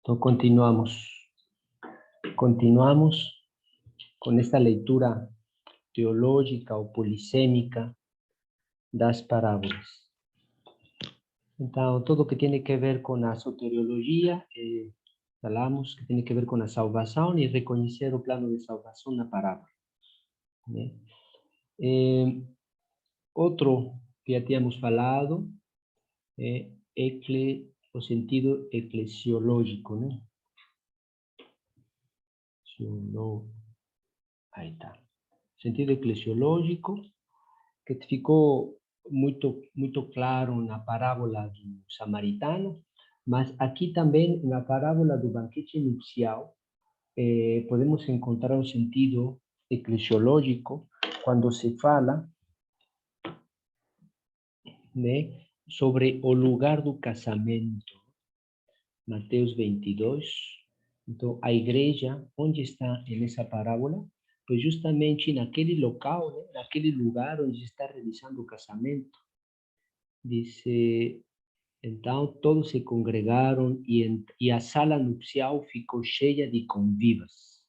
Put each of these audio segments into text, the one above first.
Então, continuamos com esta leitura teológica ou polissêmica das parábolas. Então, tudo que tem a ver com a soteriologia, falamos que tem a ver com a salvação e reconhecer o plano de salvação na parábola, né? Outro que já tínhamos falado é o sentido eclesiológico, né? Aí está. Sentido eclesiológico, que ficou muito claro na parábola do samaritano, mas aqui também na parábola do banquete nupcial podemos encontrar um sentido eclesiológico quando se fala, né, sobre o lugar do casamento. Mateus 22. Então, a igreja, onde está nessa parábola? Pois justamente naquele local, né, naquele lugar onde se está realizando o casamento. Dice, então todos se congregaram e a sala nupcial ficou cheia de convivas.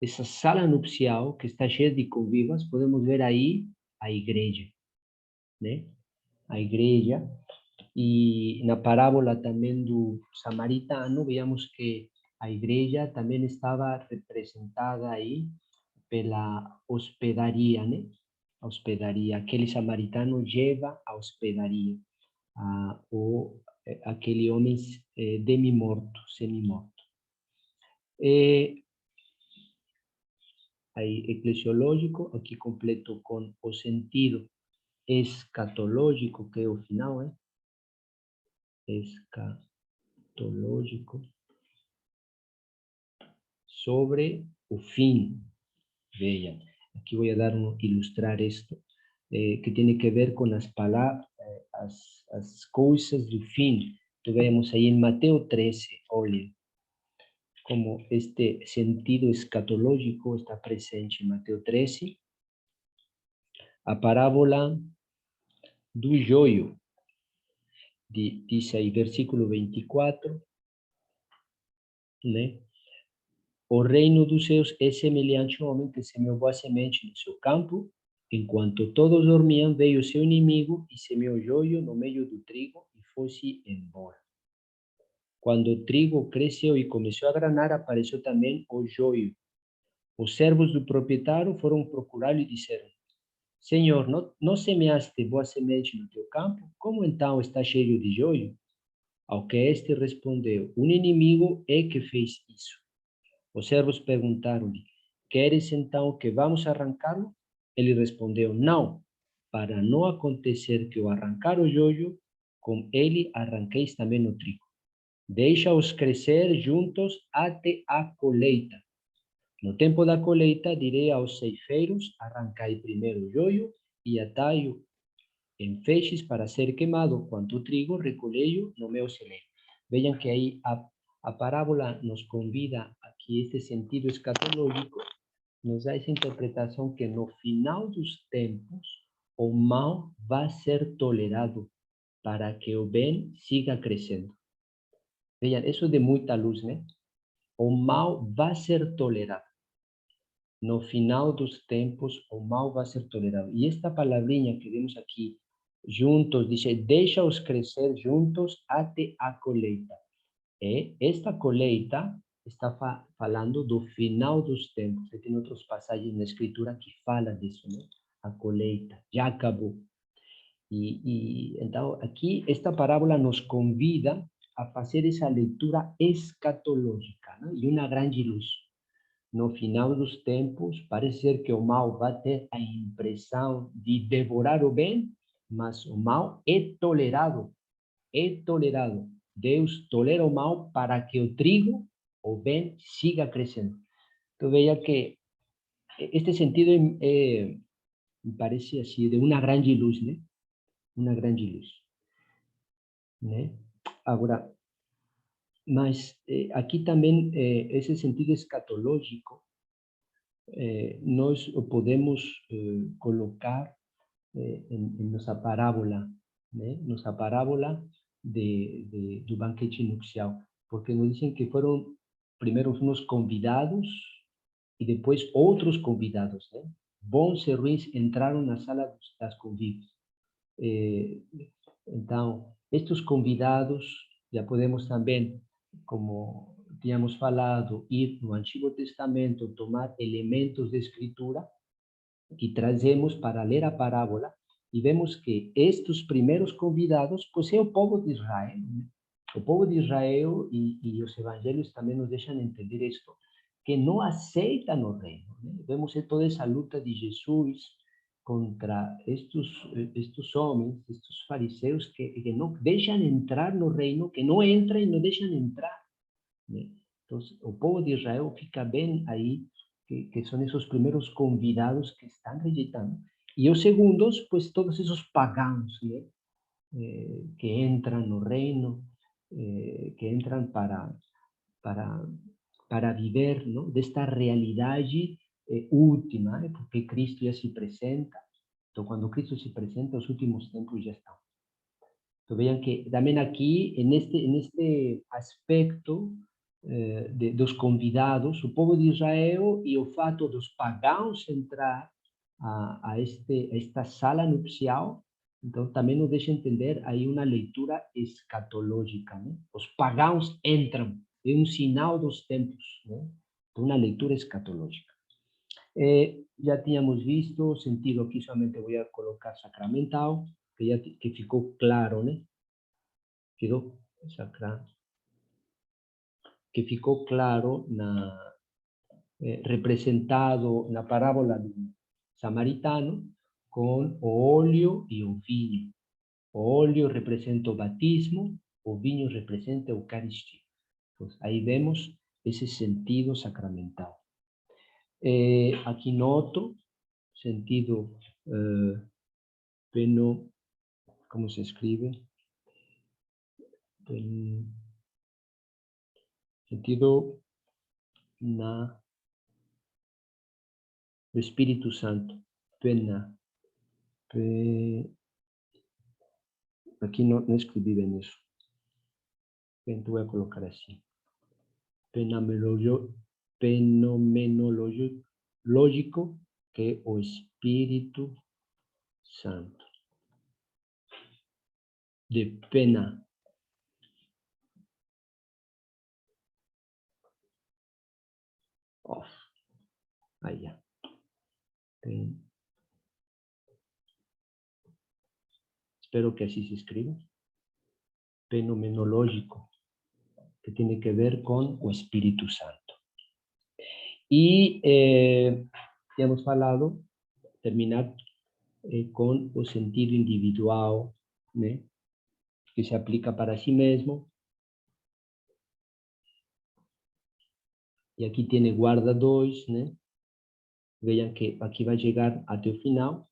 Essa sala nupcial que está cheia de convivas, podemos ver aí a igreja, né? A igreja. E na parábola também do samaritano, veamos que a igreja também estava representada aí pela hospedaria, né? A hospedaria. Aquele samaritano leva a hospedaria. Ou aquele homem demi-morto, semi-morto. Aí, eclesiológico, aqui completo com o sentido escatológico, que é o final, né? Escatológico, sobre o fim. Vean, aqui vou dar ilustrar isto, que tem a ver com as palavras, as coisas do fim. Então, vemos aí em Mateus 13, olhem, como este sentido escatológico está presente em Mateus 13. A parábola do joio, diz aí, versículo 24, né? O reino dos céus é semelhante a um homem que semeou boa semente no seu campo. Enquanto todos dormiam, veio seu inimigo e semeou joio no meio do trigo e foi-se embora. Quando o trigo cresceu e começou a granar, apareceu também o joio. Os servos do proprietário foram procurá-lo e disseram: Senhor, não semeaste boa semente no teu campo? Como então está cheio de joio? Ao que este respondeu: um inimigo é que fez isso. Os servos perguntaram-lhe: queres então que vamos arrancá-lo? Ele respondeu: não, para não acontecer que ao arrancar o joio, com ele arranqueis também o trigo. Deixa-os crescer juntos até a colheita. No tempo da colheita, direi aos ceifeiros: arrancai primeiro o joio e atai-o em feixes para ser queimado, quanto o trigo, recolhei-o no meu celeiro. Vejam que aí a parábola nos convida aqui, este sentido escatológico, nos dá essa interpretação que no final dos tempos, o mal vai ser tolerado para que o bem siga crescendo. Vejam, isso de muita luz, né? O mal vai ser tolerado. No final dos tempos, o mal vai ser tolerado. E esta palavrinha que vemos aqui, juntos, diz, deixa-os crescer juntos até a colheita. Esta colheita está falando do final dos tempos. E tem outras passagens na Escritura que falam disso, né? A colheita já acabou. Então, aqui, esta parábola nos convida a fazer essa leitura escatológica, né? E uma grande luz. No final dos tempos, parece ser que o mal vai ter a impressão de devorar o bem, mas o mal é tolerado. É tolerado. Deus tolera o mal para que o trigo, o bem, siga crescendo. Então, veja que este sentido me parece assim, de uma grande luz, né? Uma grande luz, né? Agora, mas aqui também, esse sentido escatológico, nós o podemos colocar em nossa parábola, né? Nossa parábola do banquete nupcial. porque nos dicen que fueron primero unos convidados y después otros convidados, ¿no? Bons e ruins entraram na sala das convívios. Então, estes convidados, já podemos também, como tínhamos falado, ir no Antigo Testamento, tomar elementos de escritura que trazemos para ler a parábola e vemos que estes primeiros convidados, pois é o povo de Israel. O povo de Israel e os evangelhos também nos deixam entender isto, que não aceitam o reino. Né? Vemos toda essa luta de Jesus contra estes homens, estes fariseus que não deixam entrar no reino, que não entram e não deixam entrar. Né? Então, o povo de Israel fica bem aí, que são esses primeiros convidados que estão rejeitando. E os segundos, pues todos esos pagãos, né? Que entram no reino, que entram para viver, ¿no? Desta realidade última, né? Porque Cristo já se apresenta. Então, quando Cristo se apresenta, os últimos tempos já estão. Então, vejam que também aqui, neste aspecto dos convidados, o povo de Israel e o fato dos pagãos entrar a esta sala nupcial, então também nos deixa entender aí uma leitura escatológica, né? Os pagãos entram, é um sinal dos tempos, né? Uma leitura escatológica. Já tínhamos visto o sentido, aqui somente vou colocar sacramental, que ficou claro, né? Quedou sacramental. Que ficou claro representado na parábola do samaritano com o óleo e o vinho. O óleo representa o batismo, o vinho representa a Eucaristia. Então, aí vemos esse sentido sacramental. Aqui no outro sentido, como se escreve? Sentido do Espírito Santo. Aqui não escrevi bem isso. Então, vou colocar assim. Fenomenológico, que é o Espírito Santo. De pena. Aí já. Espero que assim se escriba. Fenomenológico, que tem que ver com o Espírito Santo. E temos falado, terminar com o sentido individual, né? Que se aplica para si mesmo. E aqui tem guarda 2, né? Vejam que aqui vai chegar até o final,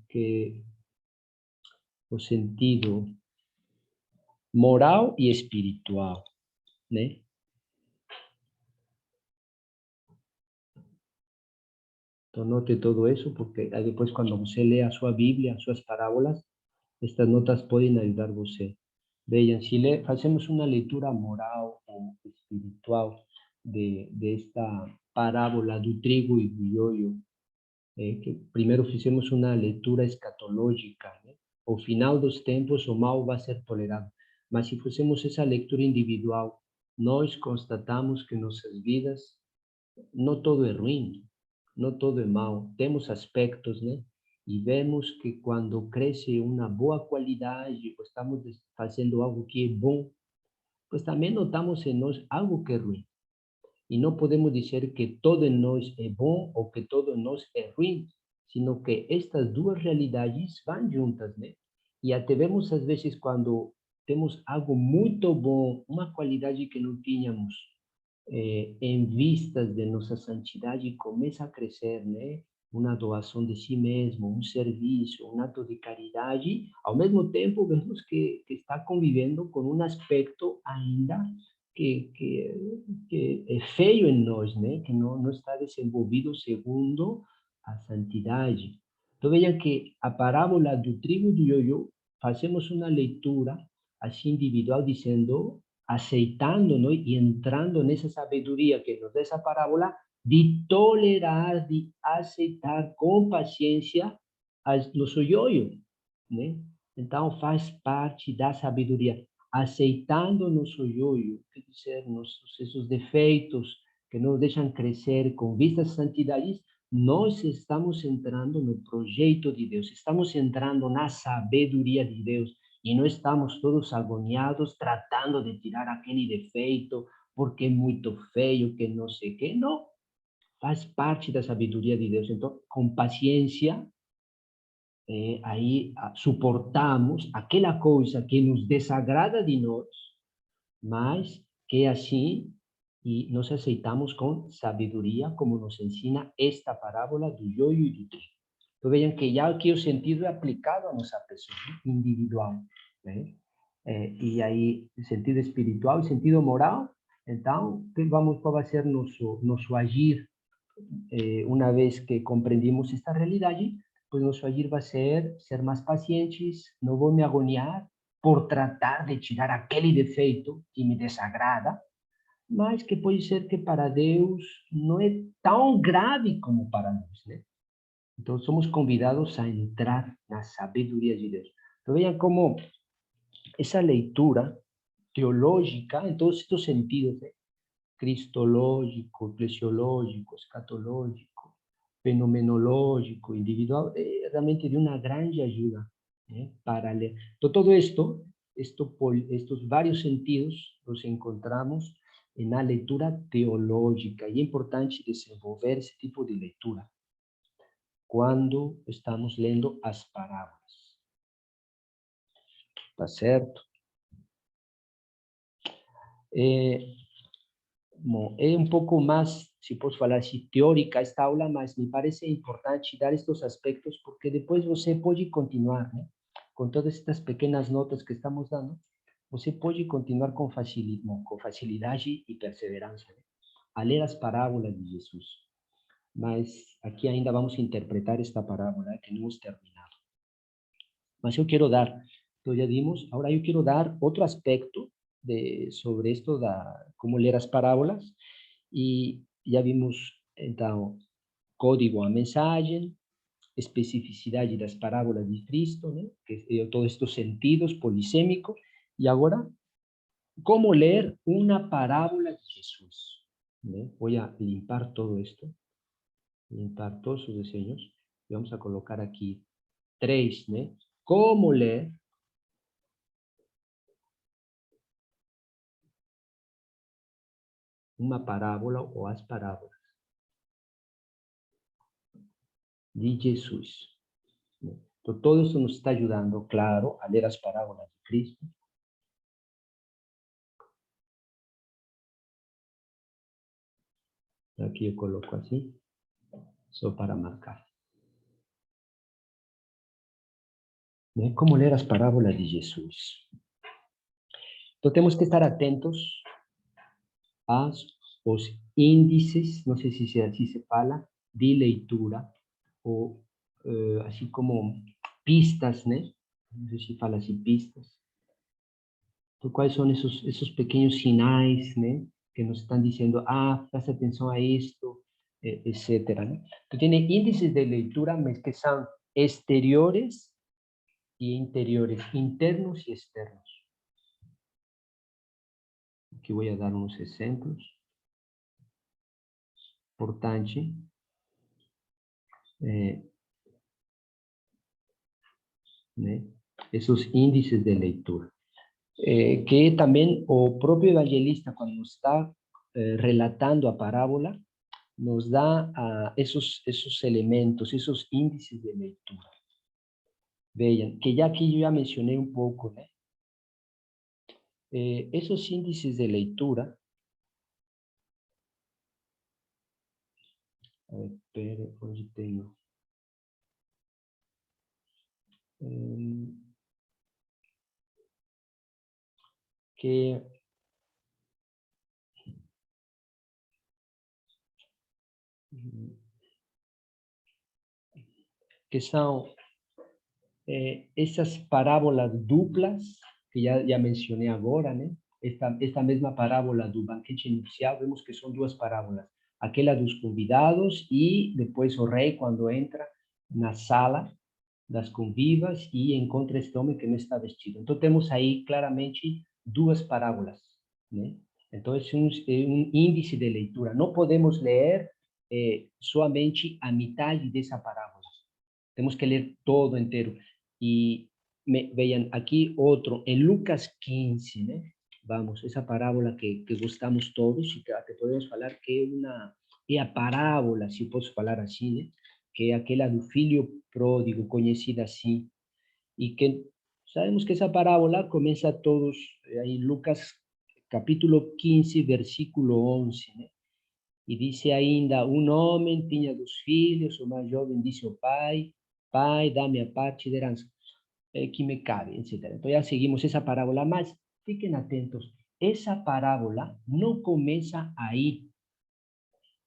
que o sentido moral e espiritual, né? Então, note todo isso, porque aí depois, quando você lê a sua Bíblia, as suas parábolas, estas notas podem ajudar você. Vejam, se fazemos uma leitura moral ou espiritual desta parábola do trigo e do joio, que primeiro fizemos uma leitura escatológica, né? Ao final dos tempos, o mal vai ser tolerado. Mas se fizemos essa leitura individual, nós constatamos que nossas vidas, não todo é ruim, não todo é mal. Temos aspectos, né? E vemos que quando cresce uma boa qualidade, ou estamos fazendo algo que é bom, pois também notamos em nós algo que é ruim. E não podemos dizer que todo em nós é bom ou que todo em nós é ruim, sino que estas duas realidades vão juntas, né? E até vemos às vezes quando temos algo muito bom, uma qualidade que não tínhamos, em vistas de nossa santidade, começa a crescer, né? Uma doação de si mesmo, um serviço, um ato de caridade, ao mesmo tempo vemos que está convivendo com um aspecto ainda que é feio em nós, né? Que não está desenvolvido segundo a santidade. Então, vejam que a parábola do trigo e do joio, fazemos uma leitura assim individual, dizendo aceitando, ¿no? Y entrando en esa sabiduría que nos da esa parábola, de tolerar, de aceitar com paciência nosso yoyo, né? Então, faz parte da sabedoria. Aceitando nosso yoyo, quer dizer, esses defeitos que nos deixam crescer com vistas à santidade, nós estamos entrando no projeto de Deus, estamos entrando na sabedoria de Deus, e não estamos todos agoniados tratando de tirar aquele defeito, porque é muito feio, que não sei o quê. Não, faz parte da sabedoria de Deus. Então, com paciência, aí suportamos aquela coisa que nos desagrada de nós, mas que assim, e nós aceitamos com sabedoria, como nos ensina esta parábola do joio e do trigo. Então, vejam que já aqui o sentido é aplicado à nossa pessoa, individual, né? E aí, sentido espiritual e sentido moral. Então, qual vai ser nosso agir? Uma vez que compreendimos esta realidade, pues nosso agir vai ser mais pacientes, não vou me agoniar por tratar de tirar aquele defeito que me desagrada, mas que pode ser que para Deus não é tão grave como para nós, né? Então, somos convidados a entrar na sabedoria de Deus. Então, vejam como essa leitura teológica, en todos estos sentidos, cristológico, eclesiológico, escatológico, fenomenológico, individual, realmente de una gran ayuda para leer. Todo esto, estos varios sentidos los encontramos en la lectura teológica, y es importante desenvolver ese tipo de lectura cuando estamos lendo as parábolas. ¿Está certo? É um pouco mais, se posso falar assim, teórica esta aula, mas me parece importante dar estes aspectos, porque depois você pode continuar, né? Com todas estas pequenas notas que estamos dando, você pode continuar com facilidade e perseverança, né? A ler as parábolas de Jesus. Mas aqui ainda vamos interpretar esta parábola, que não hemos terminado. Mas eu quero dar, então já dimos, agora eu quero dar outro aspecto sobre esto, cómo leer las parábolas, y ya vimos, entonces, código a mensaje, especificidad de las parábolas de Cristo, ¿no? Que todos estos sentidos polisémicos, y ahora, cómo leer una parábola de Jesús, ¿no? Voy a limpar todo esto, limpar todos sus diseños, y vamos a colocar aquí 3, ¿no? Cómo leer una parábola o as parábolas de Jesús. Entonces, todo eso nos está ayudando, claro, a leer las parábolas de Cristo. Aquí yo coloco así, solo para marcar. ¿Ven cómo leer las parábolas de Jesús? Entonces, tenemos que estar atentos a los índices, no sé si así se fala, de lectura, o así como pistas, ¿no? No sé si fala así, pistas. Entonces, ¿cuáles son esos pequeños sinais, ¿no? Que nos están diciendo, presta atención a esto, etcétera, ¿no? Entonces, tiene índices de lectura que son exteriores y interiores, internos y externos. Aquí voy a dar unos ejemplos. Importante. Esos índices de lectura. Que también o propio evangelista, cuando está relatando a parábola, nos da esos elementos, esos índices de lectura. Vean, que ya aquí yo ya mencioné un poco, ¿no? Esos índices de lectura, a ver, espere, hoy tengo. Que son esas parábolas duplas que ya mencioné ahora, ¿no? esta mesma parábola do banquete nupcial, vemos que são duas parábolas. Aquela dos convidados e depois o rei, quando entra na sala das convivas e encontra este homem que não está vestido. Então, temos aí claramente duas parábolas, né? Então, é um índice de leitura. Não podemos ler somente a metade dessa parábola. Temos que ler todo inteiro. E vean, aqui outro, em Lucas 15, né? Vamos, essa parábola que gostamos todos e que até podemos falar que é a parábola, se posso falar assim, né? Que é aquela do filho pródigo, conhecida assim, e que sabemos que essa parábola começa todos aí em Lucas capítulo 15, versículo 11, né? E diz ainda, um homem tinha 2 filhos, o mais jovem disse ao pai, pai, dá-me a parte de herança que me cabe, etc. Então já seguimos essa parábola, mas fiquem atentos, essa parábola não começa aí,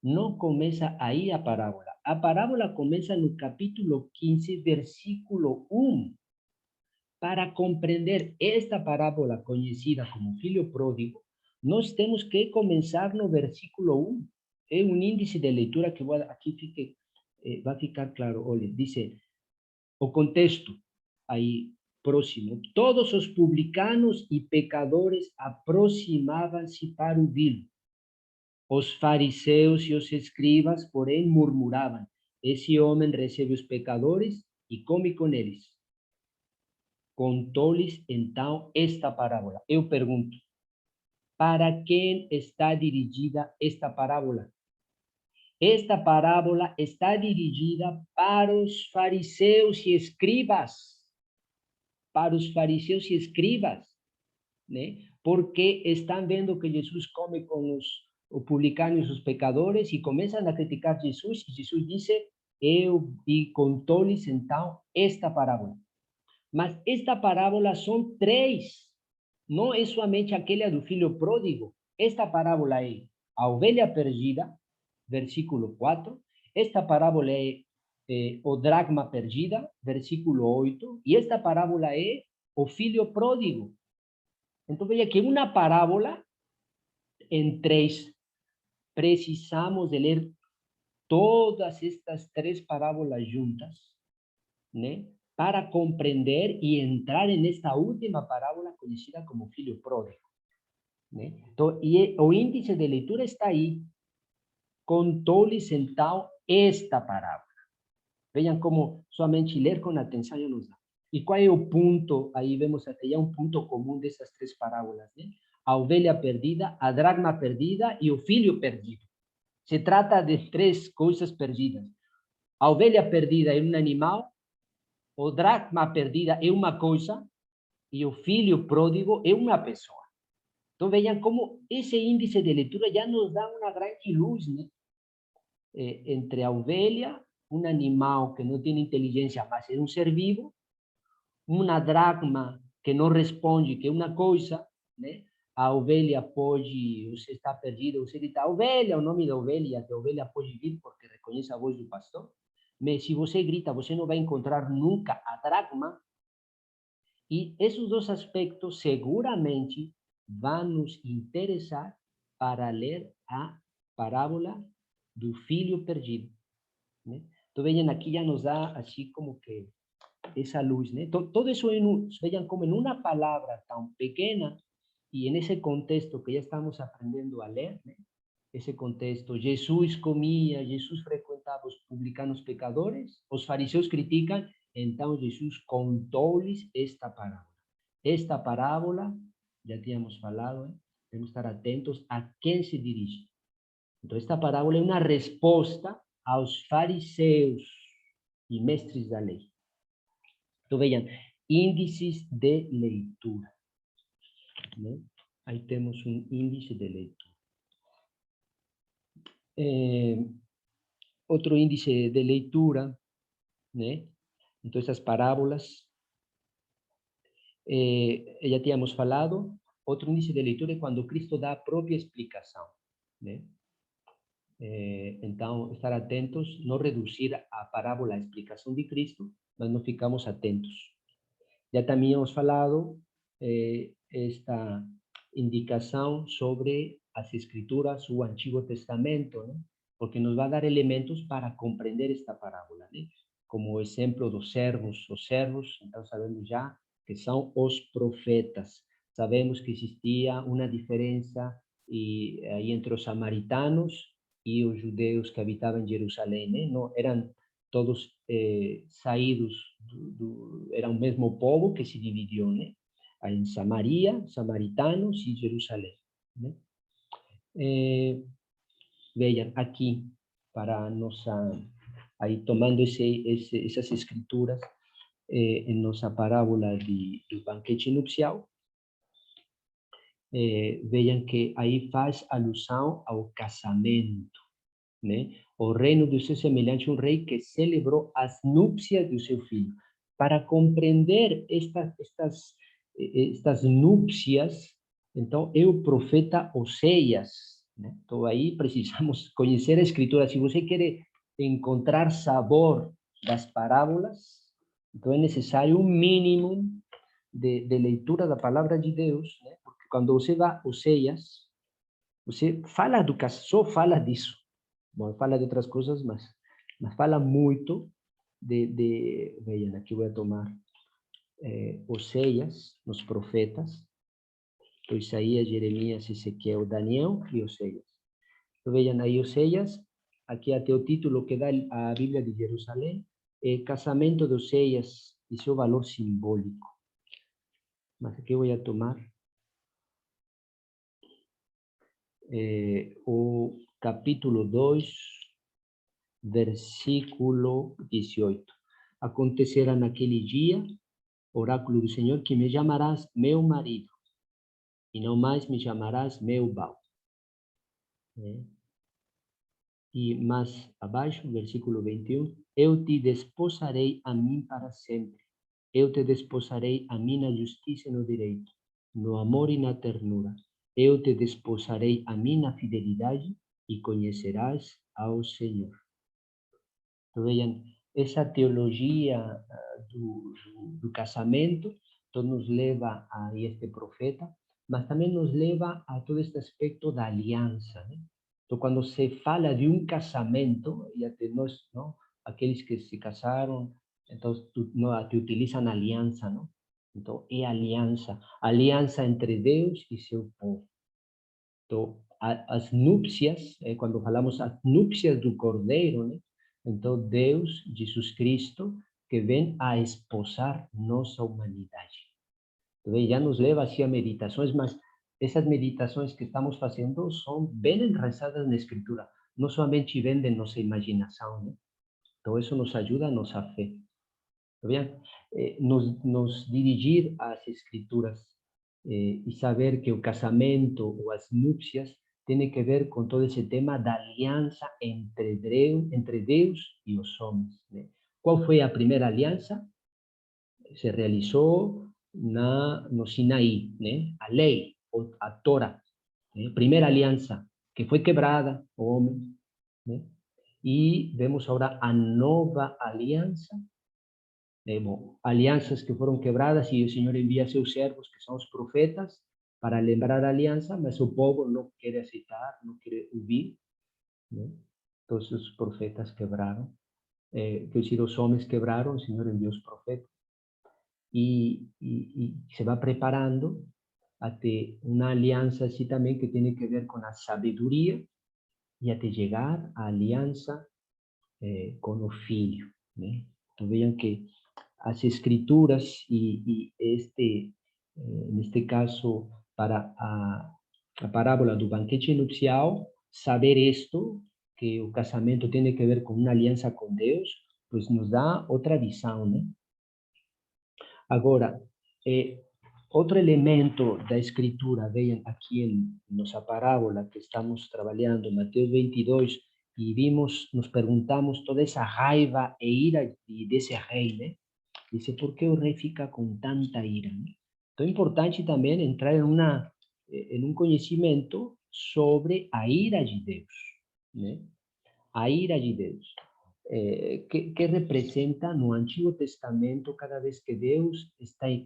não começa aí a parábola. A parábola começa no capítulo 15, versículo 1. Para compreender esta parábola conhecida como filho pródigo, nós temos que começar no versículo 1. É um índice de leitura que aqui vai ficar claro. Olha, diz o contexto aí próximo. Todos os publicanos e pecadores aproximavam-se para ouvi-lo. Os fariseus e os escribas, porém, murmuravam: esse homem recebe os pecadores e come com eles. Contou-lhes então esta parábola. Eu pergunto, para quem está dirigida esta parábola? Esta parábola está dirigida para os fariseus e escribas. Para os fariseus e escribas, né? Porque estão vendo que Jesus come com os publicanos e os pecadores e começam a criticar Jesus. E Jesus disse, e contou-lhes então esta parábola. Mas esta parábola são três. Não é somente aquela do filho pródigo. Esta parábola é a ovelha perdida, versículo 4. Esta parábola é o dracma perdida, versículo 8. E esta parábola é o filho pródigo. Então, veja que uma parábola em três. Precisamos de ler todas estas três parábolas juntas, né? Para compreender e entrar nesta última parábola conhecida como filho pródigo, né? Então, o índice de leitura está aí. Contou-lhes então esta parábola. Vejam como somente ler com atenção já nos dá. E qual é o ponto? Aí vemos até já um ponto comum dessas três parábolas, né? A ovelha perdida, a dracma perdida e o filho perdido. Se trata de três coisas perdidas. A ovelha perdida é um animal, o dracma perdida é uma coisa e o filho pródigo é uma pessoa. Então vejam como esse índice de leitura já nos dá uma grande luz, né? Entre a ovelha, um animal que não tem inteligência, mas é um ser vivo, uma dracma que não responde, que é uma coisa, né? A ovelha pode, você está perdido, você grita, ovelha, o nome da ovelha, que a ovelha pode vir porque reconhece a voz do pastor. Mas se você grita, você não vai encontrar nunca a dracma. E esses dois aspectos seguramente vão nos interessar para ler a parábola do filho perdido, né? Então, vejam, aqui já nos dá assim como que essa luz, né? Todo isso, vejam como em uma palavra tão pequena e nesse contexto que já estamos aprendendo a ler, né? Esse contexto, Jesus comia, Jesus frequentava os publicanos pecadores, os fariseus criticam, então Jesus contou-lhes esta parábola. Esta parábola, já tínhamos falado, temos que estar atentos a quem se dirige. Então, esta parábola é uma resposta aos fariseus e mestres da lei. Então, vejam, índices de leitura, né? Aí temos um índice de leitura. Outro índice de leitura, né? Então, essas parábolas, já tínhamos falado. Outro índice de leitura é quando Cristo dá a própria explicação, né? Então, estar atentos, não reduzir a parábola à explicação de Cristo, mas não ficamos atentos. Já também hemos falado indicação sobre as escrituras, o Antigo Testamento, né? Porque nos vai dar elementos para compreender esta parábola, né? Como o exemplo dos servos, os servos, então sabemos já que são os profetas. Sabemos que existia uma diferença entre os samaritanos e os judeus que habitavam em Jerusalém, né? Não eram todos saídos era o mesmo povo que se dividiu, né? Em Samaria, samaritanos e Jerusalém, né? Vejam aqui para nossa aí tomando essas escrituras em nossa parábola do banquete nupcial, vejam que aí faz alusão ao casamento, né? O reino dos céus é semelhante a um rei que celebrou as núpcias do seu filho. Para compreender estas núpcias, então é o profeta Oséias, né? Então aí precisamos conhecer a escritura. Se você quer encontrar sabor das parábolas, então é necessário um mínimo de leitura da palavra de Deus, né? Porque quando você vai a Oséias, você fala só fala disso. Bom, fala de outras coisas, mas fala muito vejam, aqui vou tomar Oséias, os profetas, Isaías, Jeremias, Ezequiel, Daniel e Oséias. Então, vejam aí Oséias, aqui até o título que dá a Bíblia de Jerusalém, é Casamento de Oséias e seu valor simbólico. Mas aqui vou tomar o capítulo 2, versículo 18. Acontecerá naquele dia, oráculo do Senhor, que me chamarás meu marido, e não mais me chamarás meu Baal. E mais abaixo, versículo 21, eu te desposarei a mim para sempre. Eu te desposarei a mim na justiça e no direito, no amor e na ternura. Eu te desposarei a mim na fidelidade e conhecerás ao Senhor. Então, vejam, essa teologia do casamento então, nos leva a este profeta, mas também nos leva a todo este aspecto da aliança, né? Então, quando se fala de um casamento, e até nós, não? Aqueles que se casaram, então, te utilizam aliança, não? Então, é aliança entre Deus e seu povo. Então, as núpcias, quando falamos as núpcias do Cordeiro, né? Então, Deus, Jesus Cristo, que vem a esposar nossa humanidade. Então, já nos leva assim a meditações, mas essas meditações que estamos fazendo são bem enraizadas na Escritura, não somente vêm de nossa imaginação, né? Então, isso nos ajuda a nossa fé. Bien, nos dirigir às Escrituras e saber que o casamento ou as núpcias tem que ver com todo esse tema da aliança entre Deus e os homens, né? Qual foi a primeira aliança? Se realizou no Sinaí, né? A lei, a Torá, né? Primeira aliança que foi quebrada, o homem, né? E vemos agora a nova aliança, alianças que foram quebradas e o Senhor envia seus servos, que são os profetas, para lembrar a aliança, mas o povo não quer aceitar, não quer ouvir, né? Todos os profetas quebraram, os homens quebraram, o Senhor enviou os profetas, e se vai preparando até uma aliança assim também que tem que ver com a sabedoria e até chegar à aliança com o Filho, né? Então vejam que as escrituras neste caso, para a parábola do banquete nupcial, saber isto, que o casamento tem que ver com uma aliança com Deus, pois nos dá outra visão, né? Agora, outro elemento da escritura, vejam aqui em nossa parábola que estamos trabalhando, Mateus 22, e nos perguntamos toda essa raiva e ira desse rei, né? Dice, ¿por qué el rey fica con tanta ira? Então, é importante também entrar em um conhecimento sobre a ira de Deus, né? A ira de Deus, que representa no Antigo Testamento cada vez que Deus está em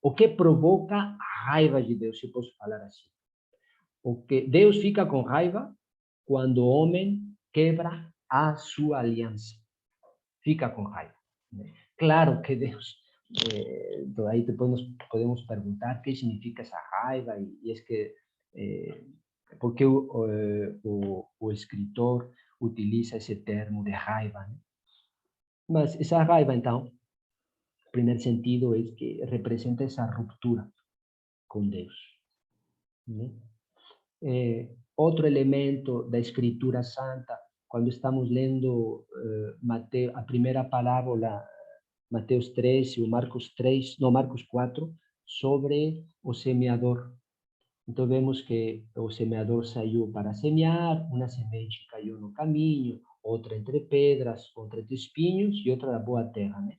o que provoca raiva de Deus, se posso falar assim. Porque Deus fica com raiva quando o homem quebra a sua aliança. Fica com raiva, né? Claro que Deus, então aí depois nós podemos perguntar o que significa essa raiva, e é que, porque o escritor utiliza esse termo de raiva, né? Mas essa raiva, então, o primeiro sentido é que representa essa ruptura com Deus, né? Outro elemento da Escritura Santa, quando estamos lendo Mateus, a primeira parábola, Mateus 13 ou Marcos 3, não, Marcos 4, sobre o semeador. Então vemos que o semeador saiu para semear, uma semente caiu no caminho, outra entre pedras, outra entre espinhos e outra na boa terra, né?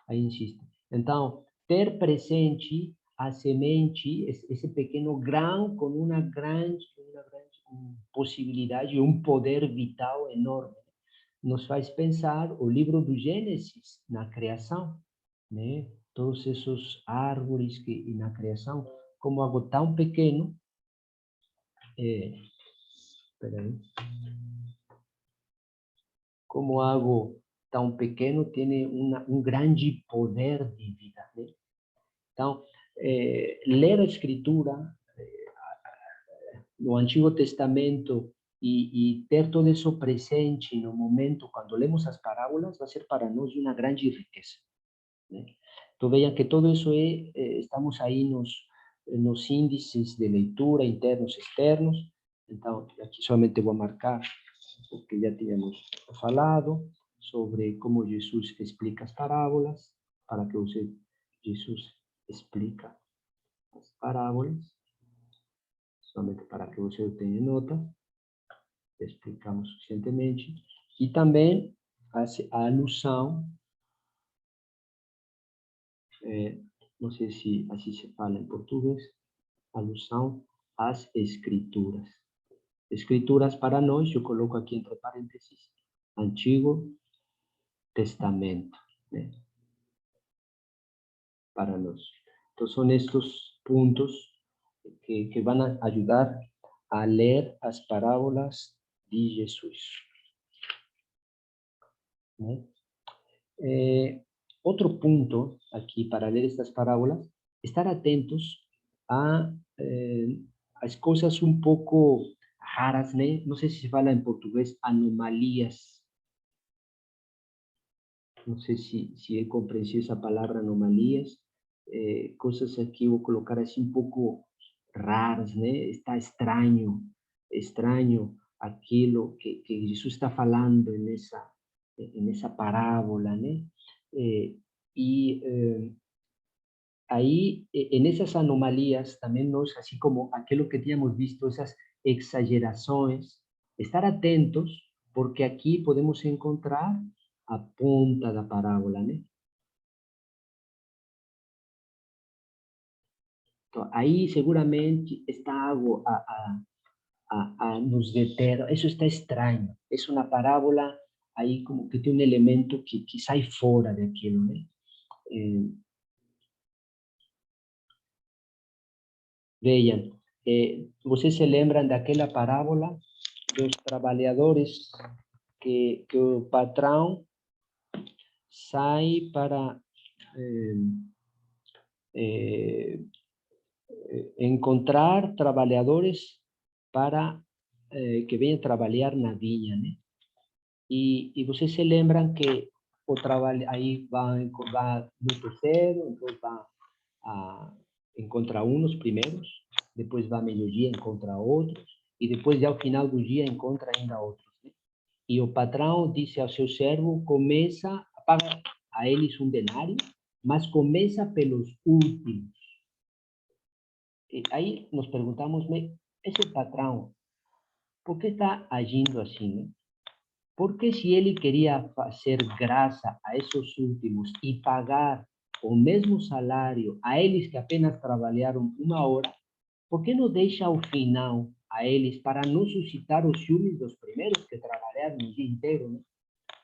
Aí insiste. Então, ter presente a semente, esse pequeno grão com uma grande possibilidade, um poder vital enorme, nos faz pensar o livro do Gênesis na criação, né? Todos esses árvores que na criação, como algo tão pequeno, como algo tão pequeno tem um grande poder de vida, né? Então, ler a Escritura no Antigo Testamento e ter todo isso presente no momento quando lemos as parábolas vai ser para nós uma grande riqueza, né? Então vejam que todo isso estamos aí nos índices de leitura internos e externos. Então aqui somente vou marcar o que já tínhamos falado sobre como Jesus explica as parábolas, para que você, Jesus explica as parábolas, somente para que você tenha nota, explicamos suficientemente, e também a alusão, não sei se assim se fala em português, alusão às escrituras. Escrituras para nós, eu coloco aqui entre parênteses, Antigo Testamento, né? Para nós. Então, são estes pontos que vão ajudar a ler as parábolas de Jesus, né? Outro ponto aqui para ler estas parábolas, estar atentos a as coisas um pouco raras, né? Não sei se se fala em português, anomalias. Não sei se é compreensível essa palavra, anomalias. Coisas aqui eu vou colocar assim um pouco raras, né? Está estranho aquilo que Jesus está falando nessa parábola, né? Aí, nessas anomalias, também nós, assim como aquilo que tínhamos visto, essas exagerações, estar atentos, porque aqui podemos encontrar a ponta da parábola, né? Então, aí seguramente está algo a nos deter. Isso está estranho. É uma parábola aí como que tem um elemento que sai fora daquilo, né? Vejam, vocês se lembram daquela parábola dos trabalhadores que o patrão sai para encontrar trabalhadores para que venham trabalhar na vinha, né? E vocês se lembram que o trabalho aí vai muito cedo, então vai a encontra uns primeiros, depois vai meio-dia, encontra outros, e depois, já ao final do dia, encontra ainda outros, né? E o patrão disse ao seu servo, paga a eles um denário, mas começa pelos últimos. E aí nos perguntamos, esse patrão, por que está agindo assim, né? Porque se ele queria fazer graça a esses últimos e pagar o mesmo salário a eles que apenas trabalharam uma hora, por que não deixa ao final a eles para não suscitar os ciúmes dos primeiros que trabalharam o dia inteiro, né?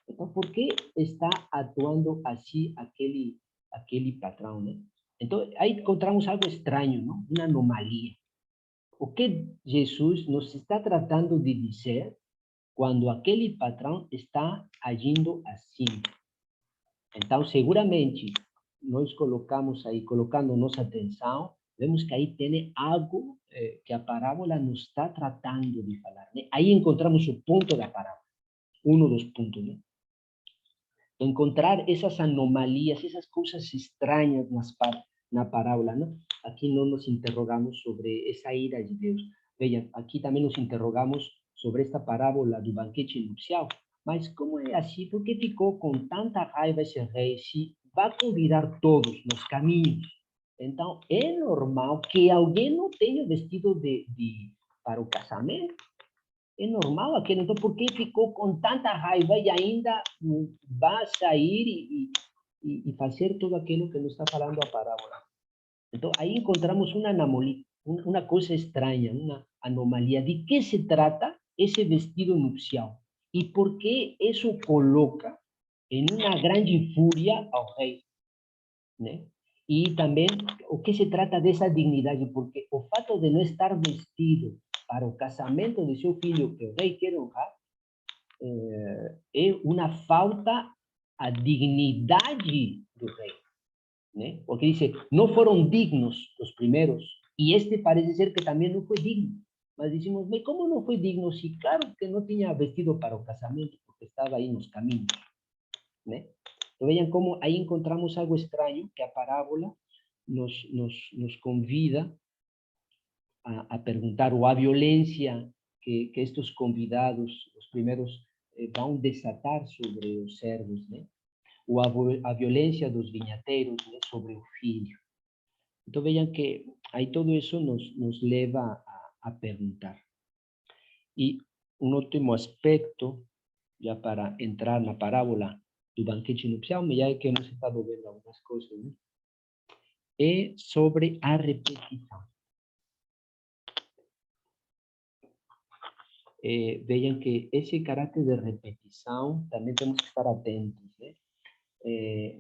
Então, por que está atuando assim aquele patrão, né? Entonces, ahí encontramos algo extraño, ¿no? Una anomalía. O que Jesus nos está tratando de dizer quando aquele patrão está agindo assim? Então, seguramente, nós colocamos aí, colocando nossa atenção, vemos que aí tem algo que a parábola nos está tratando de falar, né? Aí encontramos o ponto da parábola, um dos pontos, né? Encontrar essas anomalias, essas coisas estranhas na parábola, não? Aqui não nos interrogamos sobre essa ira de Deus. Veja, aqui também nos interrogamos sobre esta parábola do banquete nupcial. Mas como é assim? Por que ficou com tanta raiva esse rei se vai convidar todos nos caminhos? Então, é normal que alguém não tenha vestido para o casamento. É normal aquele. Então, por que ficou com tanta raiva e ainda vai sair e fazer tudo aquilo que nos está falando a parábola? Então, aí encontramos uma anomalia, uma coisa estranha, uma anomalia. De que se trata esse vestido nupcial? E por que isso coloca em uma grande fúria ao rei, né? E também o que se trata dessa dignidade, porque o fato de não estar vestido para o casamento de seu filho, que o rei quer honrar, é uma falta à dignidade do rei, né? Porque diz, não foram dignos os primeiros, e este parece ser que também não foi digno. Mas dizemos, mas como não foi digno? Se claro que não tinha vestido para o casamento, porque estava aí nos caminhos, né? Então vejam como aí encontramos algo estranho, que a parábola nos convida a perguntar, ou a violência que estes convidados, os primeiros, vão desatar sobre os servos, né? Ou a violência dos vinhateiros, né, sobre o filho. Então vejam que aí tudo isso nos leva a perguntar. E um último aspecto, já para entrar na parábola do banquete nupcial, já que hemos estado vendo algumas coisas, né? É sobre a repetição. Vejam que esse caráter de repetição também temos que estar atentos, né?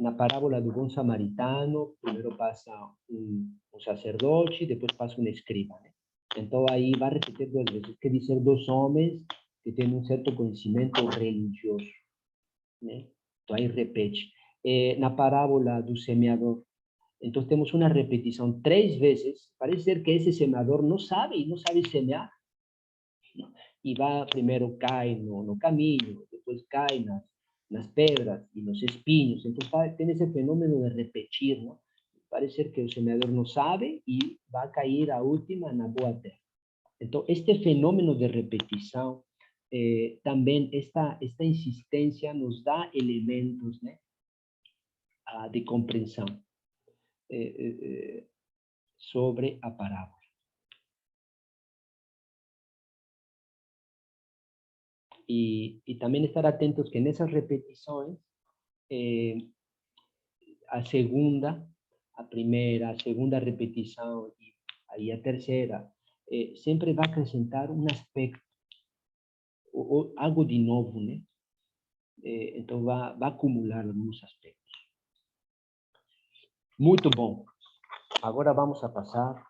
Na parábola do bom samaritano, primeiro passa um sacerdote, depois passa um escriba, né? Então aí vai repetir duas vezes. Quer dizer, dois homens que têm um certo conhecimento religioso, né? Então aí repete. Na parábola do semeador, então temos uma repetição 3 vezes. Parece ser que esse semeador não sabe semear. E vai, primeiro cai no caminho, depois cai nas pedras e nos espinhos. Então tem esse fenômeno de repetir, não? Parece ser que o semeador não sabe e vai cair a última na boa terra. Então, este fenômeno de repetição, também esta insistência nos dá elementos, né, de compreensão sobre a parábola. E também estar atentos que nessas repetições, a primeira, a segunda repetição e aí a terceira, sempre vai acrescentar um aspecto, ou algo de novo, né? Então vai acumular alguns aspectos. Muito bom. Agora vamos a passar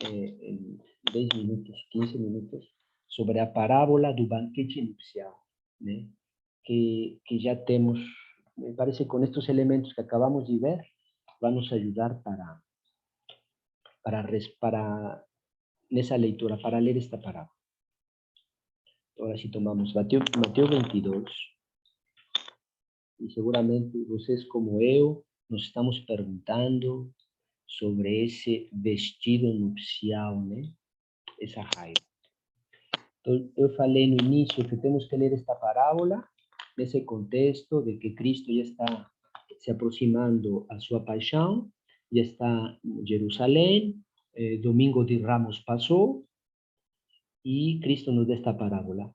em 10 minutos, 15 minutos, sobre a parábola do banquete nupcial, né? Que já temos, me parece, com estes elementos que acabamos de ver, vai nos ajudar para nessa leitura, para ler esta parábola. Agora, se tomamos Mateus 22, e seguramente vocês, como eu, nos estamos perguntando sobre esse vestido nupcial, né? Essa raiva. Então, eu falei no início que temos que ler esta parábola nesse contexto de que Cristo já está se aproximando à sua paixão, já está em Jerusalém, Domingo de Ramos passou, e Cristo nos dá esta parábola.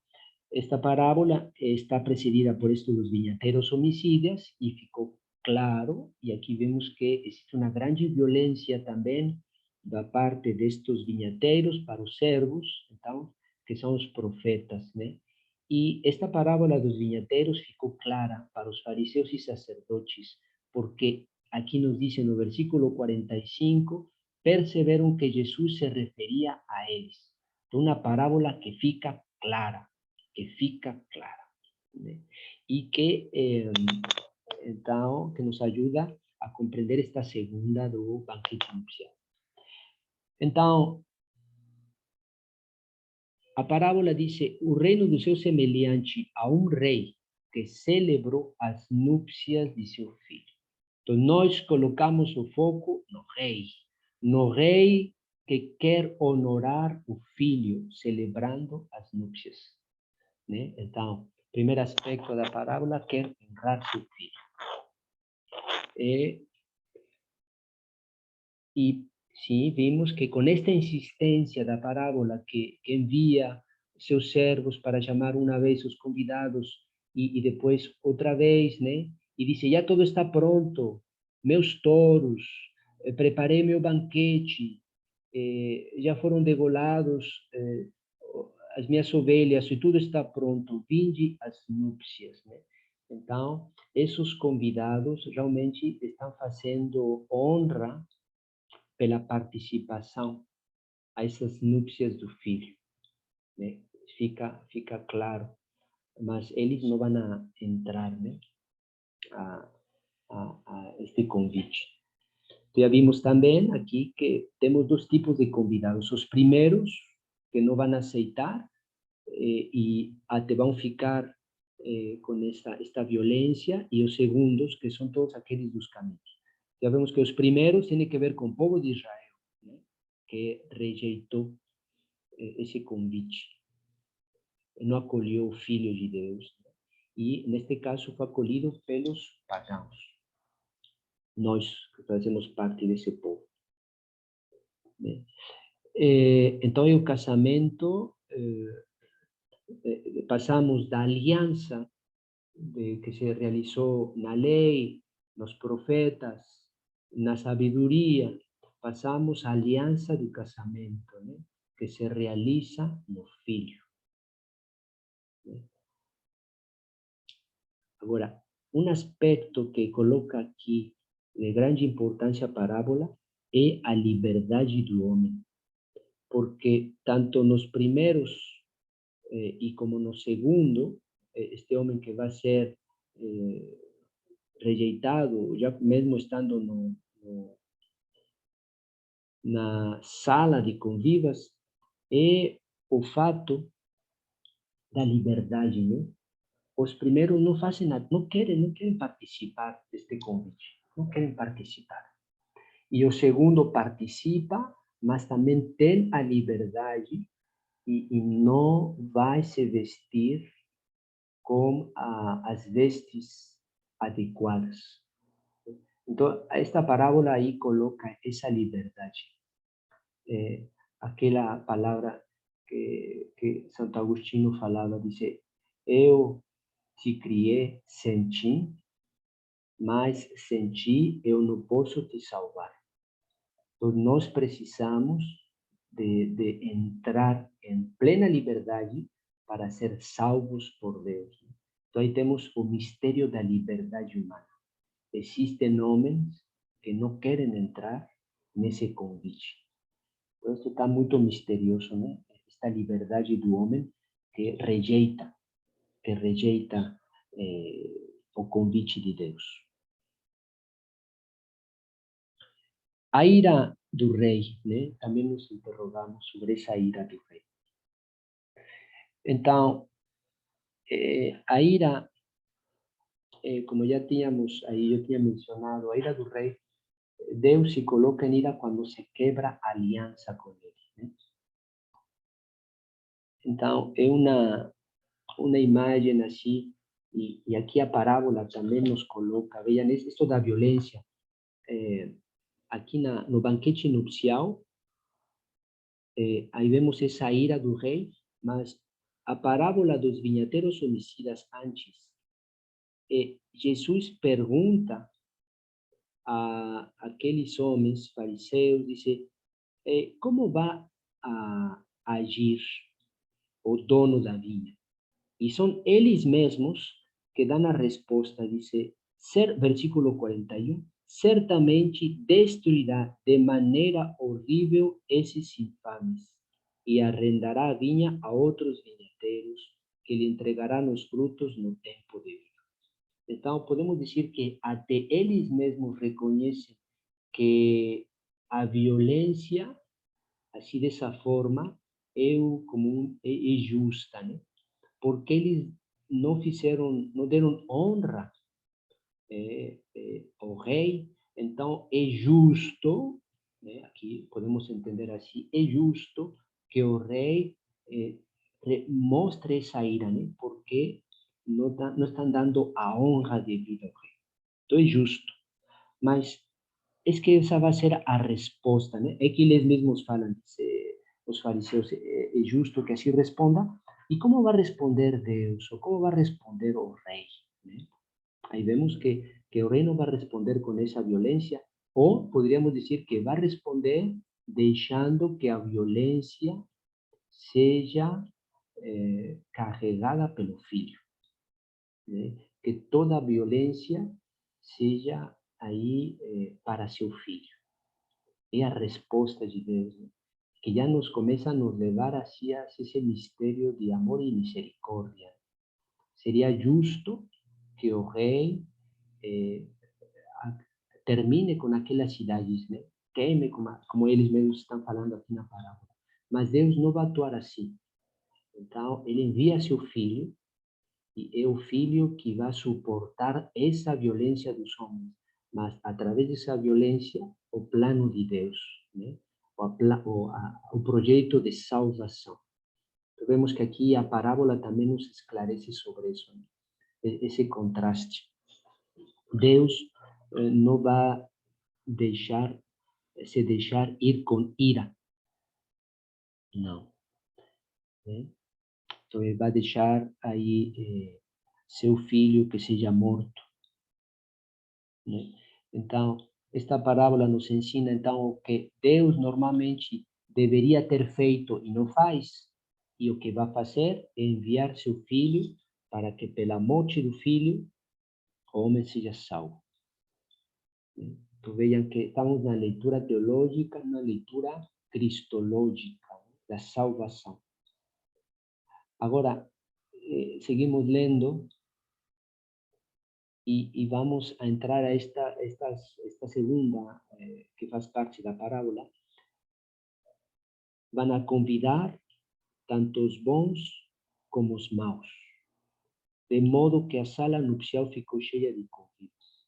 Esta parábola está precedida por esto dos vinhateiros homicidas e ficou claro, e aqui vemos que existe uma grande violência também da parte destes vinhateiros para os servos, então, que são os profetas, né? E esta parábola dos vinhateiros ficou clara para os fariseus e sacerdotes, porque aqui nos diz no versículo 45, perceberam que Jesus se referia a eles. Então, uma parábola que fica clara, né? E que, então, que nos ajuda a compreender esta segunda do banquete nupcial. Então, a parábola diz: o reino dos céus é semelhante a um rei que celebrou as núpcias de seu filho. Então, nós colocamos o foco no rei que quer honorar o filho, celebrando as núpcias, né? Então, primeiro aspecto da parábola, quer honrar seu filho. E sim, vimos que com esta insistência da parábola que envia seus servos para chamar uma vez os convidados e depois outra vez, né? E diz: já tudo está pronto, meus touros, preparei meu banquete, já foram degolados as minhas ovelhas, e tudo está pronto, vinde às núpcias, né? Então, esses convidados realmente estão fazendo honra pela participação a essas núpcias do filho, né? Fica claro, mas eles não vão entrar, né, a este convite. Já vimos também aqui que temos dois tipos de convidados: os primeiros, que não vão aceitar e até vão ficar com esta violência, e os segundos, que são todos aqueles dos caminhos. Já vemos que os primeiros têm que ver com o povo de Israel, né, que rejeitou esse convite, não acolheu o Filho de Deus, e neste caso foi acolhido pelos pagãos, nós que fazemos parte desse povo, né? Então, o casamento, passamos da aliança que se realizou na lei, nos profetas, na sabedoria, passamos à aliança do casamento, né, que se realiza no Filho, né? Agora, um aspecto que coloca aqui de grande importância a parábola é a liberdade do homem, porque tanto nos primeiros e como no segundo, este homem que vai ser rejeitado, já mesmo estando na sala de convivas, é o fato da liberdade, né? Os primeiros não fazem nada, não querem participar deste convite, não querem participar. E o segundo participa, mas também tem a liberdade e não vai se vestir com as vestes adequadas. Então, esta parábola aí coloca essa liberdade. Aquela palavra que Santo Agostinho falava, diz: eu te criei sem ti, mas sem ti eu não posso te salvar. Então, nós precisamos de entrar em plena liberdade para ser salvos por Deus. Então, aí temos o mistério da liberdade humana. Existem homens que não querem entrar nesse convite. Então, isso está muito misterioso, né? Esta liberdade do homem que rejeita o convite de Deus. A ira do rei, né? Também nos interrogamos sobre essa ira do rei. Então, a ira, como já tínhamos aí, eu tinha mencionado, a ira do rei, Deus se coloca em ira quando se quebra a aliança com ele, né? Então, é uma imagem assim, e aqui a parábola também nos coloca, vejam, isso da violência, aqui no banquete nupcial, aí vemos essa ira do rei, mas a parábola dos vinhateiros homicidas antes, Jesus pergunta a aqueles homens fariseus, diz: como vai a agir o dono da vinha? E são eles mesmos que dão a resposta, diz, versículo 41, certamente destruirá de maneira horrível esses infames e arrendará a vinha a outros vinheteiros que lhe entregarão os frutos no tempo devido. Então, podemos dizer que até eles mesmos reconhecem que a violência, assim dessa forma, é justa, né? Porque eles não deram honra ao rei, então é justo, né? Aqui podemos entender assim, é justo que o rei mostre essa ira, né? Porque não estão dando a honra devida ao rei. Então é justo, mas é que essa vai ser a resposta, né? É que eles mesmos falam, os fariseus, é justo que assim responda. E como vai responder Deus? Ou como vai responder o rei? Né? Aí vemos que o rei não vai responder com essa violência, ou poderíamos dizer que vai responder deixando que a violência seja carregada pelo filho. Né? Que toda a violência seja aí para seu filho. É a resposta de Deus, né? Que já nos começa a nos levar hacia esse mistério de amor e misericórdia. Seria justo que o rei eh, termine com aquelas cidades, né? Queime, como eles mesmos estão falando aqui na parábola. Mas Deus não vai atuar assim. Então, ele envia seu filho, e é o filho que vai suportar essa violência dos homens. Mas, através dessa violência, o plano de Deus, né? O projeto de salvação. Então, vemos que aqui a parábola também nos esclarece sobre isso, né? Esse contraste. Deus não vai se deixar ir com ira, não. Né? Então, ele vai deixar aí seu filho que seja morto. Né? Então, esta parábola nos ensina, então, o que Deus normalmente deveria ter feito e não faz, e o que vai fazer é enviar seu filho para que, pela morte do filho, o homem seja salvo. Né? Então, vejam que estamos na leitura teológica, na leitura cristológica, da salvação. Agora, seguimos lendo y vamos a entrar a esta segunda, que faz parte da parábola. Van a convidar tanto os bons como os maus, de modo que a sala nupcial ficou cheia de convidados.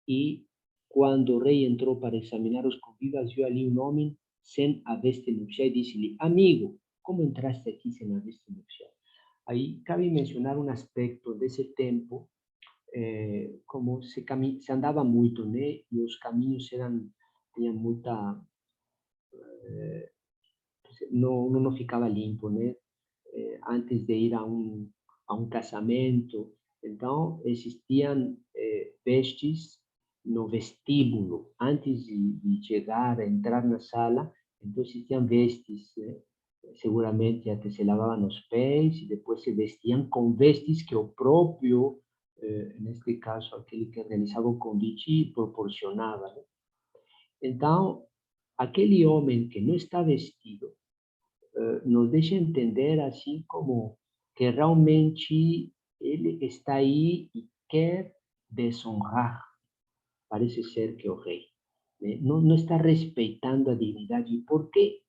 E quando o rei entrou para examinar os convidados, viu ali um homem sem a veste nupcial e disse-lhe: Amigo, como entraste aqui sem a veste nupcial? Aí cabe mencionar um aspecto desse tempo, como se andava muito, né? E os caminhos tinham muita, não ficava limpo, né? Antes de ir a um casamento, então existiam vestes no vestíbulo, antes de chegar, a entrar na sala, então existiam vestes, né? Seguramente até se lavavam os pés e depois se vestiam com vestes que o próprio, neste caso, aquele que realizava o convite, proporcionava. Né? Então, aquele homem que não está vestido nos deixa entender assim como que realmente ele está aí e quer desonrar, parece ser que o rei, né? Não está respeitando a dignidade, porque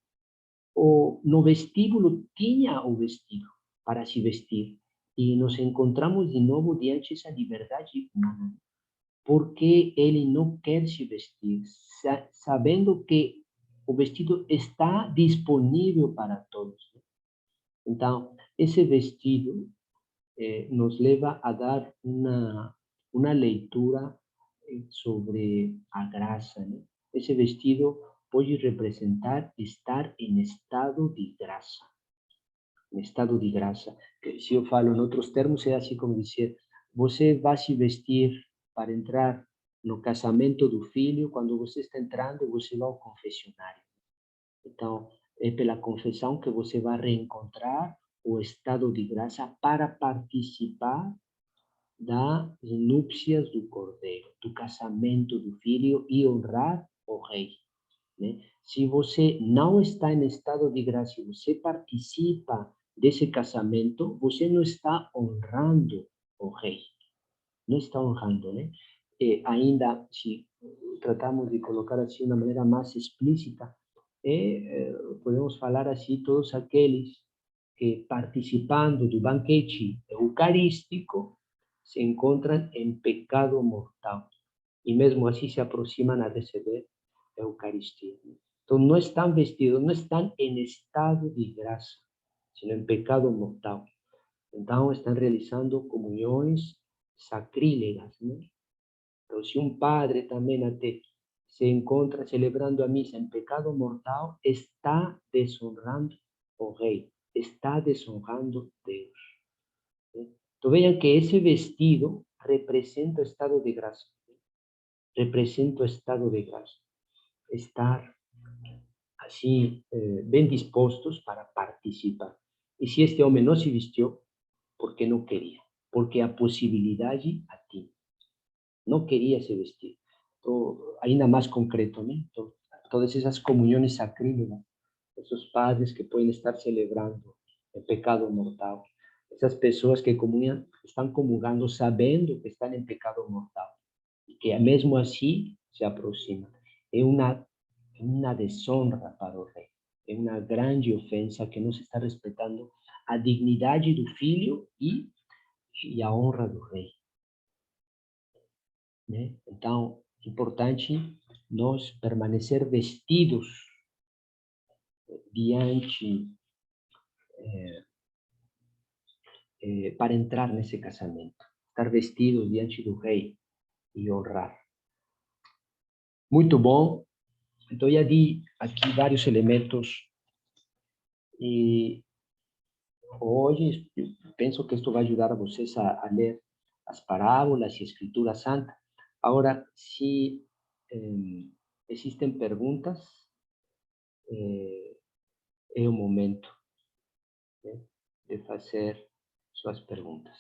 no vestíbulo tinha o vestido para se vestir, e nos encontramos de novo diante dessa liberdade humana, porque ele não quer se vestir, sabendo que o vestido está disponível para todos. Então, esse vestido nos leva a dar uma leitura sobre a graça. Né? Esse vestido pode representar estar em estado de graça. Em estado de graça. Que, se eu falo em outros termos, é assim como dizer: você vai se vestir para entrar no casamento do filho, quando você está entrando, você vai ao confessionário. Então, é pela confissão que você vai reencontrar o estado de graça para participar das núpcias do cordeiro, do casamento do filho e honrar o rei. Né? Se você não está em estado de graça e você participa desse casamento, você não está honrando o rei. Não está honrando, né? Ainda, se tratamos de colocar assim de uma maneira mais explícita, podemos falar assim, todos aqueles que participando do banquete eucarístico se encontram em pecado mortal e mesmo assim se aproximam a receber a Eucaristia. Então não estão vestidos, não estão em estado de graça, sino em pecado mortal. Então estão realizando comunhões sacrílegas, né? Então, se um padre também até se encontra celebrando a missa em pecado mortal, está desonrando o rei, está desonrando Deus. Né? Então, vejam que esse vestido representa o estado de graça. Representa o estado de graça. Estar assim, bem dispostos para participar. E se este homem não se vestiu, porque não queria, porque a possibilidade a tinha. Não queria se vestir. Então, ainda mais concreto, né? Então, todas essas comunhões sacrílegas, esses padres que podem estar celebrando o pecado mortal, essas pessoas que comunham, estão comungando sabendo que estão em pecado mortal e que mesmo assim se aproximam. É uma desonra para o rei. É uma grande ofensa que não se está respeitando a dignidade do filho e a honra do rei. Né? Então, é importante nós permanecer vestidos diante, para entrar nesse casamento. Estar vestidos diante do rei e honrar. Muito bom. Então, já di aqui vários elementos e hoje eu penso que isto vai ajudar a vocês a ler as parábolas e a Escritura Santa. Agora, se existem perguntas, é o momento, né, de fazer suas perguntas.